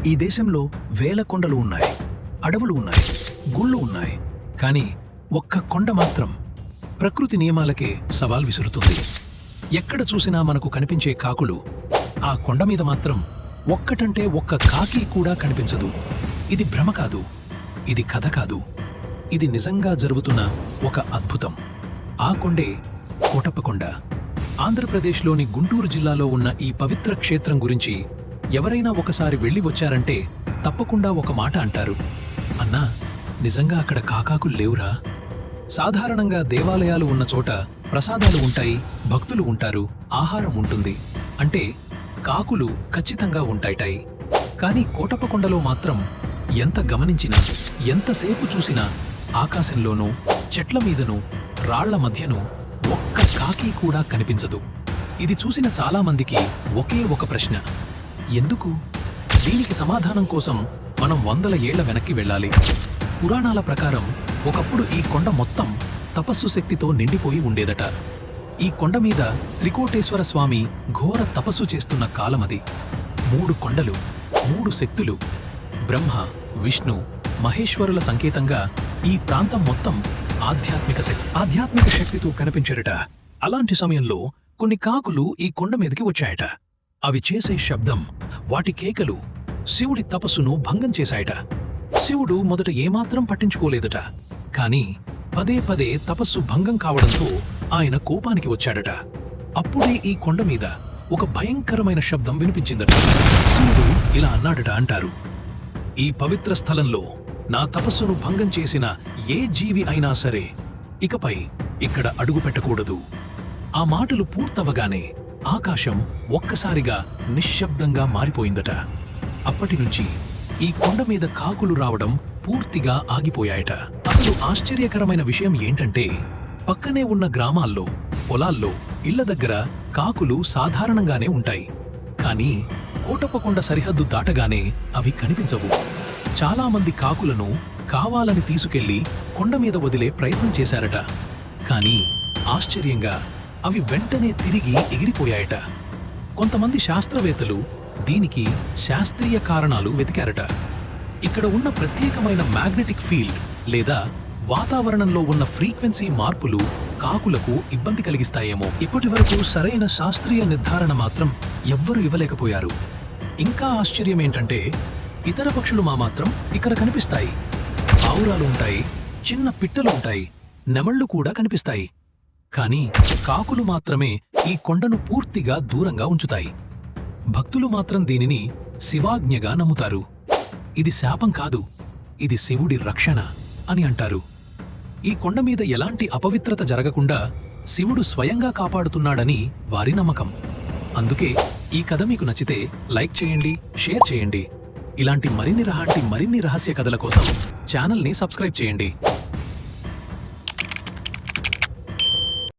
ఈ దేశంలో వేల కొండలు ఉన్నాయి, అడవులు ఉన్నాయి, గుళ్ళు ఉన్నాయి. కానీ ఒక్క కొండ మాత్రం ప్రకృతి నియమాలకే సవాల్ విసురుతుంది. ఎక్కడ చూసినా మనకు కనిపించే కాకులు, ఆ కొండ మీద మాత్రం ఒక్కటంటే ఒక్క కాకి కూడా కనిపించదు. ఇది భ్రమ కాదు, ఇది కథ కాదు, ఇది నిజంగా జరుగుతున్న ఒక అద్భుతం. ఆ కొండే కోటప్పకొండ. ఆంధ్రప్రదేశ్లోని గుంటూరు జిల్లాలో ఉన్న ఈ పవిత్ర క్షేత్రం గురించి ఎవరైనా ఒకసారి వెళ్ళి వచ్చారంటే తప్పకుండా ఒక మాట అంటారు, అన్నా నిజంగా అక్కడ కాకాకులు లేవురా. సాధారణంగా దేవాలయాలు ఉన్న చోట ప్రసాదాలు ఉంటాయి, భక్తులు ఉంటారు, ఆహారం ఉంటుంది, అంటే కాకులు ఖచ్చితంగా ఉంటాయిటాయి. కానీ కోటప్పకొండలో మాత్రం ఎంత గమనించినా, ఎంతసేపు చూసినా ఆకాశంలోనూ, చెట్ల మీదనూ, రాళ్ల మధ్యనూ ఒక్క కాకి కూడా కనిపించదు. ఇది చూసిన చాలామందికి ఒకే ఒక ప్రశ్న, ఎందుకు? దీనికి సమాధానం కోసం మనం వందల ఏళ్ల వెనక్కి వెళ్ళాలి. పురాణాల ప్రకారం ఒకప్పుడు ఈ కొండ మొత్తం తపస్సు శక్తితో నిండిపోయి ఉండేదట. ఈ కొండ మీద త్రికోటేశ్వర స్వామి ఘోర తపస్సు చేస్తున్న కాలమది. 3 కొండలు, 3 శక్తులు, బ్రహ్మ, విష్ణు, మహేశ్వరుల సంకేతంగా ఈ ప్రాంతం మొత్తం ఆధ్యాత్మిక శక్తితో కనిపించారట. అలాంటి సమయంలో కొన్ని కాకులు ఈ కొండ మీదకి వచ్చాయట. అవి చేసే శబ్దం, వాటి కేకలు శివుడి తపస్సును భంగం చేశాయట. శివుడు మొదట ఏమాత్రం పట్టించుకోలేదట. కాని పదే పదే తపస్సు భంగం కావడంతో ఆయన కోపానికి వచ్చాడట. అప్పుడే ఈ కొండ మీద ఒక భయంకరమైన శబ్దం వినిపించిందట. శివుడు ఇలా అన్నాడట అంటారు, ఈ పవిత్ర స్థలంలో నా తపస్సును భంగం చేసిన ఏ జీవి అయినా సరే ఇకపై ఇక్కడ అడుగు పెట్టకూడదు. ఆ మాటలు పూర్తవగానే ఆకాశం ఒక్కసారిగా నిశ్శబ్దంగా మారిపోయిందట. అప్పటినుంచి ఈ కొండ మీద కాకులు రావడం పూర్తిగా ఆగిపోయాయట. అసలు ఆశ్చర్యకరమైన విషయం ఏంటంటే, పక్కనే ఉన్న గ్రామాల్లో, పొలాల్లో, ఇళ్ల దగ్గర కాకులు సాధారణంగానే ఉంటాయి. కానీ కోటప్పకొండ సరిహద్దు దాటగానే అవి కనిపించవు. చాలామంది కాకులను కావాలని తీసుకెళ్లి కొండ మీద వదిలే ప్రయత్నం చేశారట. కానీ ఆశ్చర్యంగా అవి వెంటనే తిరిగి ఎగిరిపోయాయట. కొంతమంది శాస్త్రవేత్తలు దీనికి శాస్త్రీయ కారణాలు వెతికారట. ఇక్కడ ఉన్న ప్రత్యేకమైన మ్యాగ్నెటిక్ ఫీల్డ్ లేదా వాతావరణంలో ఉన్న ఫ్రీక్వెన్సీ మార్పులు కాకులకు ఇబ్బంది కలిగిస్తాయేమో. ఇప్పటివరకు సరైన శాస్త్రీయ నిర్ధారణ మాత్రం ఎవ్వరూ ఇవ్వలేకపోయారు. ఇంకా ఆశ్చర్యమేంటంటే, ఇతర పక్షులు మాత్రం ఇక్కడ కనిపిస్తాయి. పావురాలు ఉంటాయి, చిన్న పిట్టలు ఉంటాయి, నెమళ్లు కూడా కనిపిస్తాయి. కానీ కాకులు మాత్రమే ఈ కొండను పూర్తిగా దూరంగా ఉంచుతాయి. భక్తులు మాత్రం దీనిని శివాజ్ఞగా నమ్ముతారు. ఇది శాపం కాదు, ఇది శివుడి రక్షణ అని అంటారు. ఈ కొండ మీద ఎలాంటి అపవిత్రత జరగకుండా శివుడు స్వయంగా కాపాడుతున్నాడని వారి నమ్మకం. అందుకే ఈ కథ మీకు నచ్చితే లైక్ చేయండి, షేర్ చేయండి. ఇలాంటి మరిన్ని రహస్య కథల కోసం ఛానల్ని సబ్స్క్రైబ్ చేయండి.